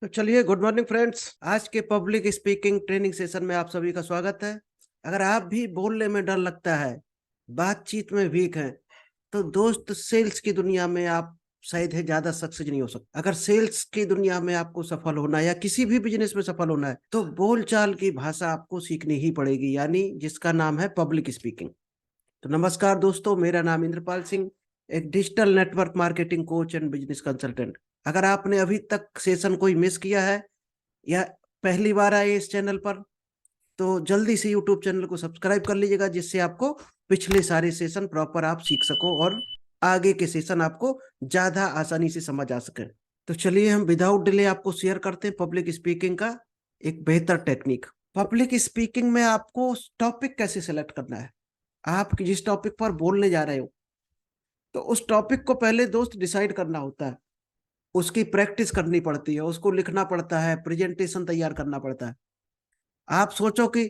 तो चलिए, good morning friends. आज के पब्लिक स्पीकिंग ट्रेनिंग सेशन में आप सभी का स्वागत है। अगर आप भी बोलने में डर लगता है, बातचीत में वीक हैं, तो दोस्त सेल्स की दुनिया में आप शायद है ज्यादा सक्सेस नहीं हो सकते। अगर सेल्स की दुनिया में आपको सफल होना है या किसी भी बिजनेस में सफल होना है, तो बोलचाल की भाषा आपको सीखनी ही पड़ेगी, यानी जिसका नाम है पब्लिक स्पीकिंग। तो नमस्कार दोस्तों, मेरा नाम इंद्रपाल सिंह, एक digital network marketing coach and business consultant. अगर आपने अभी तक सेशन कोई मिस किया है या पहली बार आए इस चैनल पर, तो जल्दी से यूट्यूब चैनल को सब्सक्राइब कर लीजिएगा, जिससे आपको पिछले सारे सेशन प्रॉपर आप सीख सको और आगे के सेशन आपको ज्यादा आसानी से समझ आ सके। तो चलिए, हम विदाउट डिले आपको शेयर करते हैं पब्लिक स्पीकिंग का एक बेहतर टेक्निक। पब्लिक स्पीकिंग में आपको टॉपिक कैसे सेलेक्ट करना है। आप जिस टॉपिक पर बोलने जा रहे हो, तो उस टॉपिक को पहले दोस्त डिसाइड करना होता है, उसकी प्रैक्टिस करनी पड़ती है, उसको लिखना पड़ता है, प्रेजेंटेशन तैयार करना पड़ता है। आप सोचो कि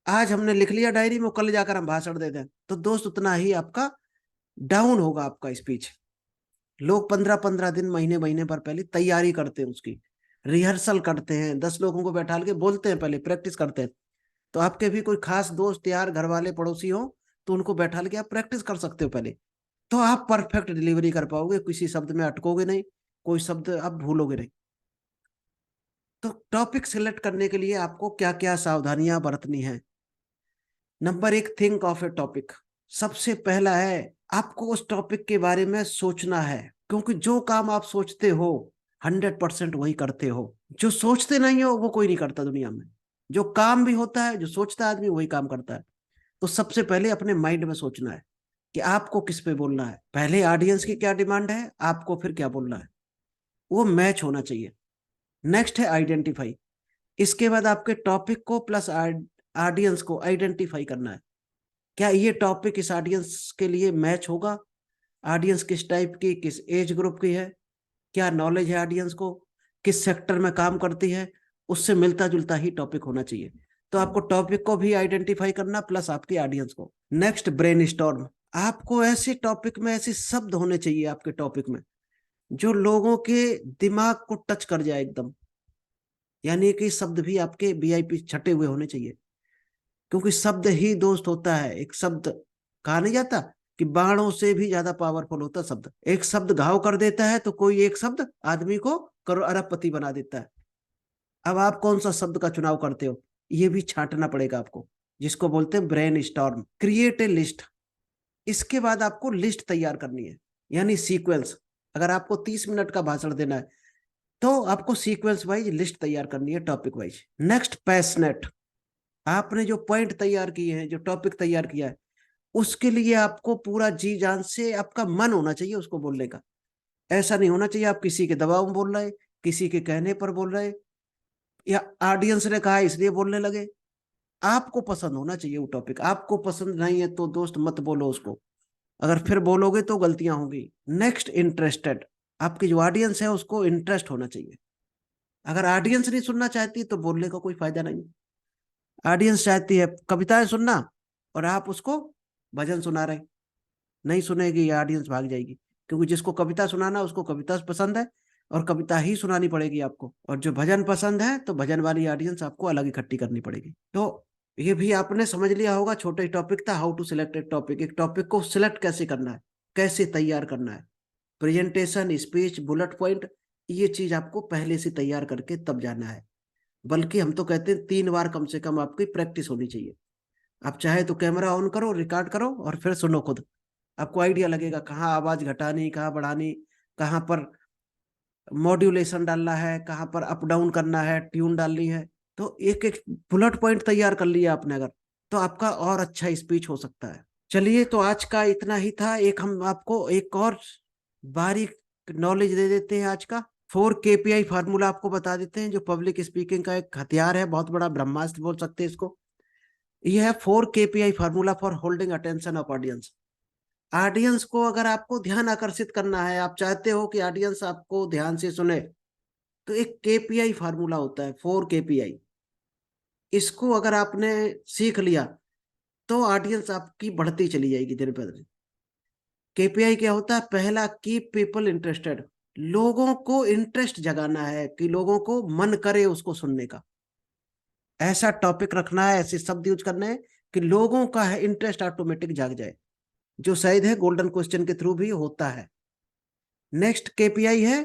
आज हमने लिख लिया डायरी में, कल जाकर हम भाषण दे दें, तो दोस्त उतना ही आपका डाउन होगा आपका स्पीच। लोग 15-15 दिन, महीने महीने भर पहले तैयारी करते हैं, उसकी रिहर्सल करते हैं, 10 लोगों को बैठा के बोलते हैं, पहले प्रैक्टिस करते हैं। तो आपके भी कोई खास दोस्त यार, घर वाले, पड़ोसी हो, तो उनको बैठा के आप प्रैक्टिस कर सकते हो पहले। तो आप परफेक्ट डिलीवरी कर पाओगे, किसी शब्द में अटकोगे नहीं, कोई शब्द आप भूलोगे नहीं। तो टॉपिक सिलेक्ट करने के लिए आपको क्या क्या सावधानियां बरतनी है। Number 1, think of A topic. सबसे पहला है, आपको उस टॉपिक के बारे में सोचना है, क्योंकि जो काम आप सोचते हो 100% वही करते हो। जो सोचते नहीं हो वो कोई नहीं करता दुनिया में। जो काम भी होता है, जो सोचता है आदमी, वही काम करता है। तो सबसे पहले अपने माइंड में सोचना है कि आपको किस पे बोलना है, पहले ऑडियंस की क्या डिमांड है, आपको फिर क्या बोलना है, वो मैच होना चाहिए। नेक्स्ट है आइडेंटिफाई। इसके बाद आपके टॉपिक को प्लस ऑडियंस को आइडेंटिफाई करना है। क्या ये टॉपिक इस ऑडियंस के लिए मैच होगा, ऑडियंस किस टाइप की, किस एज ग्रुप की है, क्या नॉलेज है ऑडियंस को, किस सेक्टर में काम करती है, उससे मिलता जुलता ही टॉपिक होना चाहिए। तो आपको टॉपिक को भी आइडेंटिफाई करना प्लस आपकी ऑडियंस को। Next, brain storm. आपको ऐसे टॉपिक में ऐसे शब्द होने चाहिए आपके टॉपिक में जो लोगों के दिमाग को टच कर जाए एकदम, यानी कि शब्द भी आपके वीआईपी छटे हुए होने चाहिए। क्योंकि शब्द ही दोस्त होता है। एक शब्द, कहा नहीं जाता कि बाणों से भी ज्यादा पावरफुल होता है शब्द। एक शब्द घाव कर देता है, तो कोई एक शब्द आदमी को करोड़ अरबपति बना देता है। अब आप कौन सा शब्द का चुनाव करते हो, ये भी छांटना पड़ेगा आपको, जिसको बोलते हैं brain storm. Create a list. इसके बाद आपको लिस्ट तैयार करनी है, यानी सीक्वेंस। अगर आपको 30 मिनट का भाषण देना है, तो आपको सीक्वेंस वाइज लिस्ट तैयार करनी है, टॉपिक वाइज। Next, passionate. आपने जो पॉइंट तैयार किए हैं, जो टॉपिक तैयार किया है, उसके लिए आपको पूरा जी जान से आपका मन होना चाहिए उसको बोलने का। ऐसा नहीं होना चाहिए आप किसी के दबाव में बोल रहे, किसी के कहने पर बोल रहे, या ऑडियंस ने कहा इसलिए बोलने लगे। आपको पसंद होना चाहिए वो टॉपिक। आपको पसंद नहीं है तो दोस्त मत बोलो उसको, अगर फिर बोलोगे तो गलतियां होंगी। Next, interested. आपकी जो ऑडियंस है उसको इंटरेस्ट होना चाहिए। अगर ऑडियंस नहीं सुनना चाहती तो बोलने का कोई फायदा नहीं। ऑडियंस चाहती है कविताएं सुनना, और आप उसको भजन सुना रहे, नहीं सुनेगी, ऑडियंस भाग जाएगी। क्योंकि जिसको कविता सुनाना उसको कविता पसंद है, और कविता ही सुनानी पड़ेगी आपको। और जो भजन पसंद है, तो भजन वाली ऑडियंस आपको अलग इकट्ठी करनी पड़ेगी। तो ये भी आपने समझ लिया होगा, छोटे टॉपिक था, how to select a topic. एक टॉपिक को सिलेक्ट कैसे करना है, कैसे तैयार करना है, प्रेजेंटेशन, स्पीच, बुलेट पॉइंट, ये चीज आपको पहले से तैयार करके तब जाना है। बल्कि हम तो कहते हैं 3 बार कम से कम आपकी प्रैक्टिस होनी चाहिए। आप चाहे तो कैमरा ऑन करो, रिकॉर्ड करो, और फिर सुनो खुद। आपको आइडिया लगेगा कहाँ आवाज घटानी, कहाँ बढ़ानी, कहाँ पर मॉड्यूलेशन डालना है, कहाँ पर अप डाउन करना है, ट्यून डालनी है। तो एक एक बुलेट पॉइंट तैयार कर लिया आपने अगर, तो आपका और अच्छा स्पीच हो सकता है। चलिए, तो आज का इतना ही था। एक हम आपको एक और बारीक नॉलेज दे देते हैं आज का। 4 KPI फार्मूला आपको बता देते हैं, जो पब्लिक स्पीकिंग का एक हथियार है, बहुत बड़ा ब्रह्मास्त्र बोल सकते हैं इसको। यह है 4 KPI formula for holding attention of audience. Audience को अगर आपको ध्यान आकर्षित करना है, आप चाहते हो कि ऑडियंस आपको ध्यान से सुने, तो एक केपीआई फार्मूला होता है, 4 KPI। इसको अगर आपने सीख लिया, तो ऑडियंस आपकी बढ़ती चली जाएगी दिन पर दिन। केपीआई क्या होता है? पहला, कीप पीपल इंटरेस्टेड। लोगों को इंटरेस्ट जगाना है कि लोगों को मन करे उसको सुनने का। ऐसा टॉपिक रखना है, ऐसे शब्द यूज करने हैं कि लोगों का है इंटरेस्ट ऑटोमेटिक जाग जाए, जो शायद है गोल्डन क्वेश्चन के थ्रू भी होता है। नेक्स्ट केपीआई है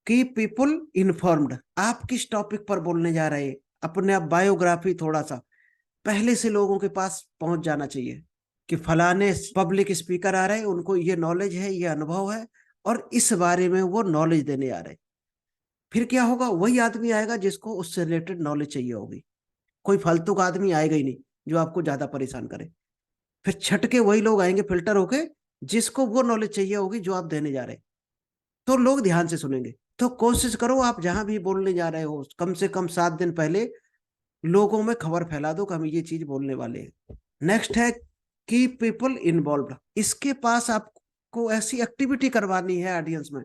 की पीपुल इन्फॉर्म्ड। आप किस टॉपिक पर बोलने जा रहे हैं, अपने आप बायोग्राफी थोड़ा सा पहले से लोगों के पास पहुंच जाना चाहिए कि फलाने पब्लिक स्पीकर आ रहे हैं, उनको ये नॉलेज है, ये अनुभव है, और इस बारे में वो नॉलेज देने आ रहे हैं। फिर क्या होगा, वही आदमी आएगा जिसको उससे रिलेटेड नॉलेज चाहिए होगी। कोई फालतू का आदमी आएगा ही नहीं जो आपको ज्यादा परेशान करे। फिर छटके वही लोग आएंगे फिल्टर होके, जिसको वो नॉलेज चाहिए होगी जो आप देने जा रहे हैं, तो लोग ध्यान से सुनेंगे। तो कोशिश करो आप जहां भी बोलने जा रहे हो, कम से कम 7 दिन पहले लोगों में खबर फैला दो कि हम ये चीज बोलने वाले हैं। नेक्स्ट है की पीपल इन्वॉल्व। इसके पास आपको ऐसी एक्टिविटी करवानी है ऑडियंस में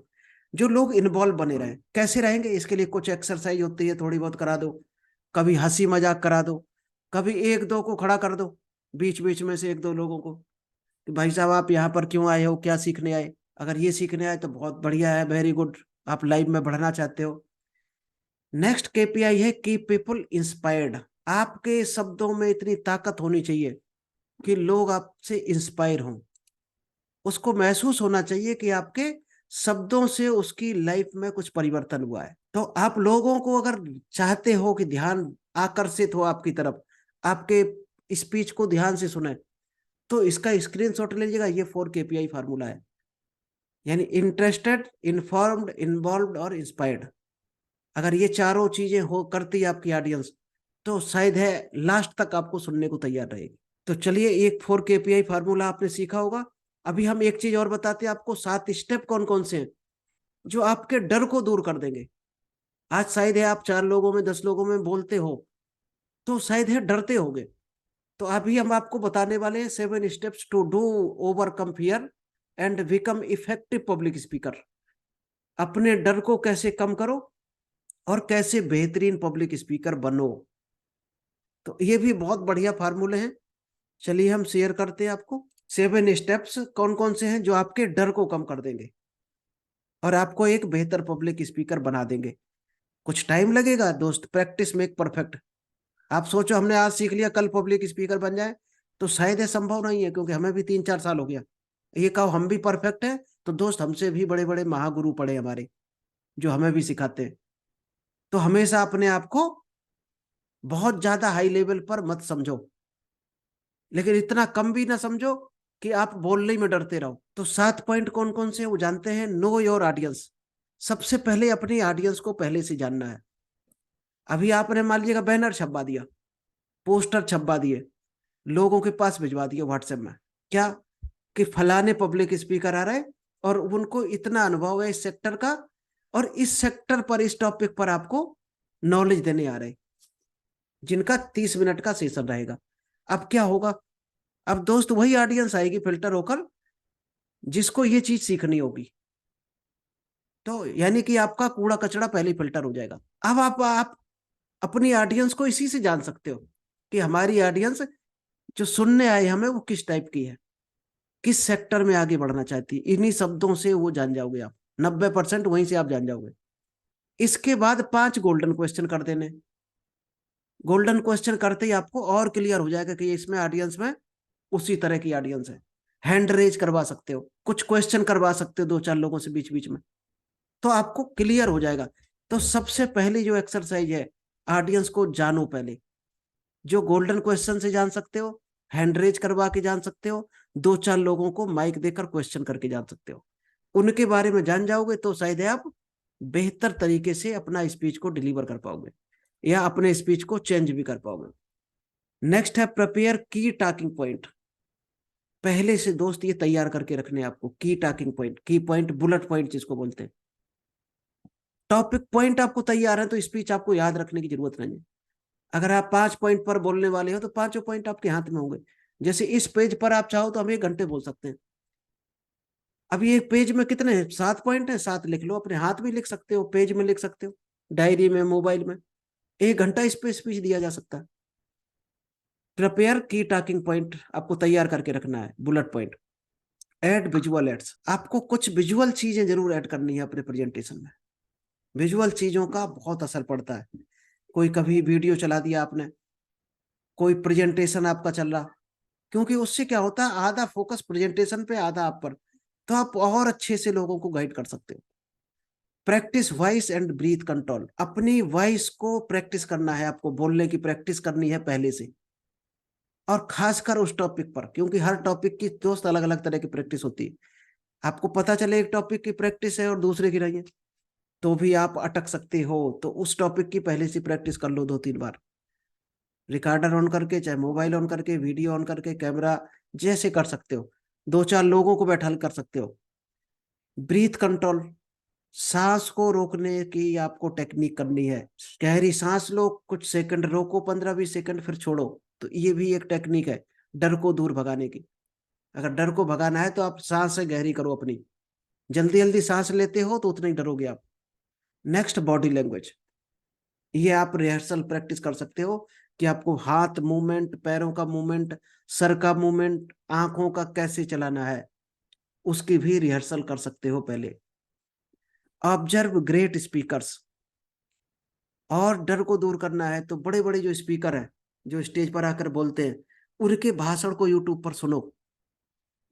जो लोग इन्वॉल्व बने रहें। कैसे रहेंगे, इसके लिए कुछ एक्सरसाइज होती है, थोड़ी बहुत करा दो, कभी हंसी मजाक करा दो, कभी एक दो को खड़ा कर दो बीच बीच में से, एक दो लोगों को कि भाई साहब आप यहाँ पर क्यों आए हो, क्या सीखने आए। अगर ये सीखने आए तो बहुत बढ़िया है, वेरी गुड, आप लाइफ में बढ़ना चाहते हो। नेक्स्ट केपीआई है की पीपल इंस्पायर्ड। आपके शब्दों में इतनी ताकत होनी चाहिए कि लोग आपसे इंस्पायर हों, उसको महसूस होना चाहिए कि आपके शब्दों से उसकी लाइफ में कुछ परिवर्तन हुआ है। तो आप लोगों को अगर चाहते हो कि ध्यान आकर्षित हो आपकी तरफ, आपके स्पीच को ध्यान से सुने, तो इसका स्क्रीनशॉट ले लीजिएगा। ये 4 केपीआई फार्मूला है, यानी इंटरेस्टेड, इन्फॉर्म्ड, इन्वॉल्व्ड और इंस्पायर्ड। अगर ये चारों चीजें हो करती है आपकी ऑडियंस, तो शायद है लास्ट तक आपको सुनने को तैयार रहेगी। तो चलिए, एक 4 केपीआई फार्मूला आपने सीखा होगा। अभी हम एक चीज और बताते हैं आपको, 7 स्टेप कौन कौन से हैं जो आपके डर को दूर कर देंगे। आज शायद है आप 4 लोगों में 10 लोगों में बोलते हो तो शायद है डरते होगे, तो अभी हम आपको बताने वाले हैं 7 steps to do overcome fear and become effective public speaker. अपने डर को कैसे कम करो और कैसे बेहतरीन पब्लिक स्पीकर बनो। तो ये भी बहुत बढ़िया फार्मूले हैं, चलिए हम शेयर करते हैं आपको। 7 स्टेप्स कौन कौन से हैं जो आपके डर को कम कर देंगे और आपको एक बेहतर पब्लिक स्पीकर बना देंगे। कुछ टाइम लगेगा दोस्त, प्रैक्टिस मेक परफेक्ट। आप सोचो हमने आज सीख लिया कल पब्लिक स्पीकर बन जाए, तो शायद ये संभव नहीं है, क्योंकि हमें भी 3-4 साल हो गया। ये कहो हम भी परफेक्ट है, तो दोस्त हमसे भी बड़े बड़े महागुरु पड़े हमारे, जो हमें भी सिखाते हैं। तो हमेशा अपने आप को बहुत ज्यादा हाई लेवल पर मत समझो, लेकिन इतना कम भी ना समझो कि आप बोलने में डरते रहो। तो 7 पॉइंट कौन कौन से वो जानते हैं। Know your audience. सबसे पहले अपनी ऑडियंस को पहले से जानना है। अभी आपने मान लीजिएगा बैनर छपवा दिया, पोस्टर छपवा दिए, लोगों के पास भिजवा दिए व्हाट्सएप में, क्या कि फलाने पब्लिक स्पीकर आ रहे हैं और उनको इतना अनुभव है इस सेक्टर का, और इस सेक्टर पर, इस टॉपिक पर आपको नॉलेज देने आ रहे हैं, जिनका 30 मिनट का सेशन रहेगा। अब क्या होगा, अब दोस्त वही ऑडियंस आएगी फिल्टर होकर जिसको ये चीज सीखनी होगी। तो यानी कि आपका कूड़ा कचरा पहले ही फिल्टर हो जाएगा। अब आप अपनी ऑडियंस को इसी से जान सकते हो कि हमारी ऑडियंस जो सुनने आए हमें वो किस टाइप की है, किस सेक्टर में आगे बढ़ना चाहती है। इन्हीं शब्दों से वो जान जाओगे आप, 90% वहीं से आप जान जाओगे। इसके बाद 5 गोल्डन क्वेश्चन कर देने। गोल्डन क्वेश्चन करते ही आपको और क्लियर हो जाएगा कि इसमें ऑडियंस में उसी तरह की ऑडियंस है। हैंड रेज करवा सकते हो, कुछ क्वेश्चन करवा सकते हो 2-4 लोगों से बीच बीच में, तो आपको क्लियर हो जाएगा। तो सबसे पहले जो एक्सरसाइज है, ऑडियंस को जानो पहले। जो गोल्डन क्वेश्चन से जान सकते हो, हैंड रेज करवा के जान सकते हो, 2-4 लोगों को माइक देकर क्वेश्चन करके जान सकते हो। उनके बारे में जान जाओगे तो शायद आप बेहतर तरीके से अपना स्पीच को डिलीवर कर पाओगे या अपने स्पीच को चेंज भी कर पाओगे। नेक्स्ट है प्रिपेयर की टॉकिंग पॉइंट। पहले से दोस्त ये तैयार करके रखने आपको की टॉकिंग पॉइंट, की पॉइंट, बुलेट पॉइंट जिसको बोलते हैं। टॉपिक पॉइंट आपको तैयार है तो स्पीच आपको याद रखने की जरूरत नहीं है। अगर आप 5 पॉइंट पर बोलने वाले हो तो 5 पॉइंट आपके हाथ में होंगे। जैसे इस पेज पर आप चाहो तो हम 1 घंटे बोल सकते हैं। अब ये पेज में कितने हैं, 7 पॉइंट है, 7 लिख लो, अपने हाथ में लिख सकते हो, पेज में लिख सकते हो, डायरी में, मोबाइल में। 1 घंटा इस पे स्पीच दिया जा सकता है। प्रिपेयर की टॉकिंग पॉइंट आपको तैयार करके रखना है, bullet point. Add visual aids. आपको कुछ विजुअल चीजें जरूर ऐड करनी है अपने प्रेजेंटेशन में। विजुअल चीजों का बहुत असर पड़ता है। कोई कभी वीडियो चला दिया आपने, कोई प्रेजेंटेशन आपका चल रहा, क्योंकि उससे क्या होता है, आधा फोकस प्रेजेंटेशन पे, आधा आप पर, तो आप और अच्छे से लोगों को गाइड कर सकते हो। Practice voice and breath control. अपनी वॉइस को प्रैक्टिस करना है, आपको बोलने की प्रैक्टिस करनी है पहले से, और खासकर उस टॉपिक पर, क्योंकि हर टॉपिक की दोस्त अलग अलग तरह की प्रैक्टिस होती है। आपको पता चले एक टॉपिक की प्रैक्टिस है और दूसरे की नहीं है, तो भी आप अटक सकते हो। तो उस टॉपिक की पहले से प्रैक्टिस कर लो 2-3 बार, रिकॉर्डर ऑन करके, चाहे मोबाइल ऑन करके, वीडियो ऑन करके, कैमरा, जैसे कर सकते हो। 2-4 लोगों को बैठा कर सकते हो। ब्रीथ कंट्रोल, सांस को रोकने की आपको टेक्निक करनी है। गहरी सांस लो, कुछ सेकंड रोको, 15-20 सेकंड, फिर छोड़ो। तो ये भी एक टेक्निक है डर को दूर भगाने की। अगर डर को भगाना है तो आप सांस से गहरी करो अपनी। जल्दी जल्दी सांस लेते हो तो उतना ही डरोगे आप। Next, body language. ये आप रिहर्सल प्रैक्टिस कर सकते हो कि आपको हाथ मूवमेंट, पैरों का मूवमेंट, सर का मूवमेंट, आंखों का कैसे चलाना है, उसकी भी रिहर्सल कर सकते हो पहले। Observe great speakers. और डर को दूर करना है तो बड़े बड़े जो स्पीकर हैं, जो स्टेज पर आकर बोलते हैं, उनके भाषण को यूट्यूब पर सुनो।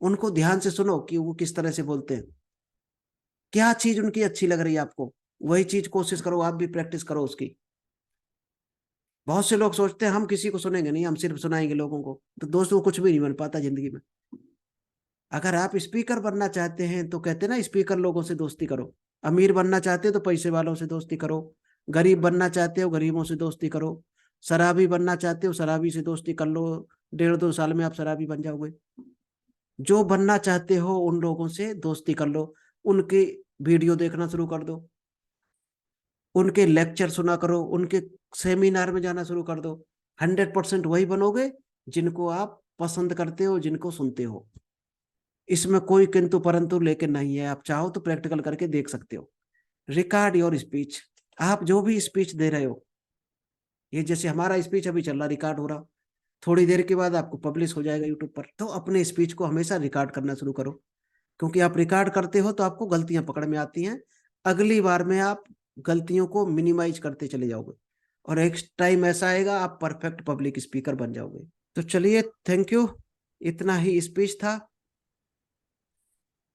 उनको ध्यान से सुनो कि वो किस तरह से बोलते हैं, क्या चीज उनकी अच्छी लग रही है आपको, वही चीज कोशिश करो, आप भी प्रैक्टिस करो उसकी। बहुत से लोग सोचते हैं हम किसी को सुनेंगे नहीं, हम सिर्फ सुनाएंगे लोगों को, तो दोस्तों कुछ भी नहीं बन पाता जिंदगी में। अगर आप स्पीकर बनना चाहते हैं तो कहते हैं ना, स्पीकर लोगों से दोस्ती करो। अमीर बनना चाहते हो तो पैसे वालों से दोस्ती करो। गरीब बनना चाहते हो, गरीबों से दोस्ती करो। शराबी बनना चाहते हो, शराबी से दोस्ती कर लो। 1.5-2 साल में आप शराबी बन जाओगे। जो बनना चाहते हो उन लोगों से दोस्ती कर लो, उनके वीडियो देखना शुरू कर दो, उनके लेक्चर सुना करो, उनके सेमिनार में जाना शुरू कर दो। 100% वही बनोगे जिनको आप पसंद करते हो, जिनको सुनते हो। इसमें कोई किंतु परंतु लेके नहीं है, आप चाहो तो प्रैक्टिकल करके देख सकते हो। Record your speech. आप जो भी स्पीच दे रहे हो, ये जैसे हमारा स्पीच अभी चल रहा, रिकॉर्ड हो रहा, थोड़ी देर के बाद आपको पब्लिश हो जाएगा यूट्यूब पर। तो अपने स्पीच को हमेशा रिकॉर्ड करना शुरू करो, क्योंकि आप रिकॉर्ड करते हो तो आपको गलतियां पकड़ में आती हैं। अगली बार में आप गलतियों को मिनिमाइज करते चले जाओगे, और एक टाइम ऐसा आएगा आप परफेक्ट पब्लिक स्पीकर बन जाओगे। तो चलिए, थैंक यू। इतना ही स्पीच था।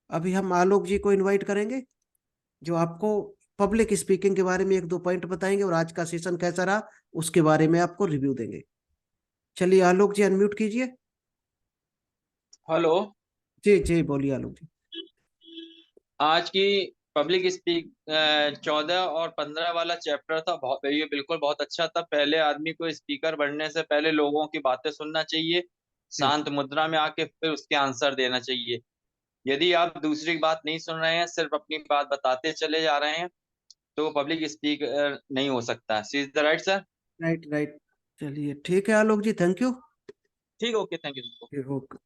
अभी हम आलोक जी को इनवाइट करेंगे, जो आपको पब्लिक स्पीकिंग के बारे में 1-2 पॉइंट बताएंगे, और आज का सेशन कैसा रहा उसके बारे में आपको रिव्यू देंगे। चलिए आलोक जी, अनम्यूट कीजिए। हेलो। जी जी, बोलिए आलोक जी। आज की पब्लिक स्पीक 14 और 15 वाला चैप्टर था, बहुत, ये बिल्कुल बहुत अच्छा था। पहले आदमी को स्पीकर बनने से पहले लोगों की बातें सुनना चाहिए, जी शांत मुद्रा में आके फिर उसके आंसर देना चाहिए। यदि आप दूसरी की बात नहीं सुन रहे हैं, सिर्फ अपनी बात बताते चले जा रहे हैं, तो पब्लिक स्पीकर नहीं हो सकता। Is the right sir? Right right. चलिए ठीक है आलोक जी, थैंक यू। ठीक, ओके, थैंक यू। ओके।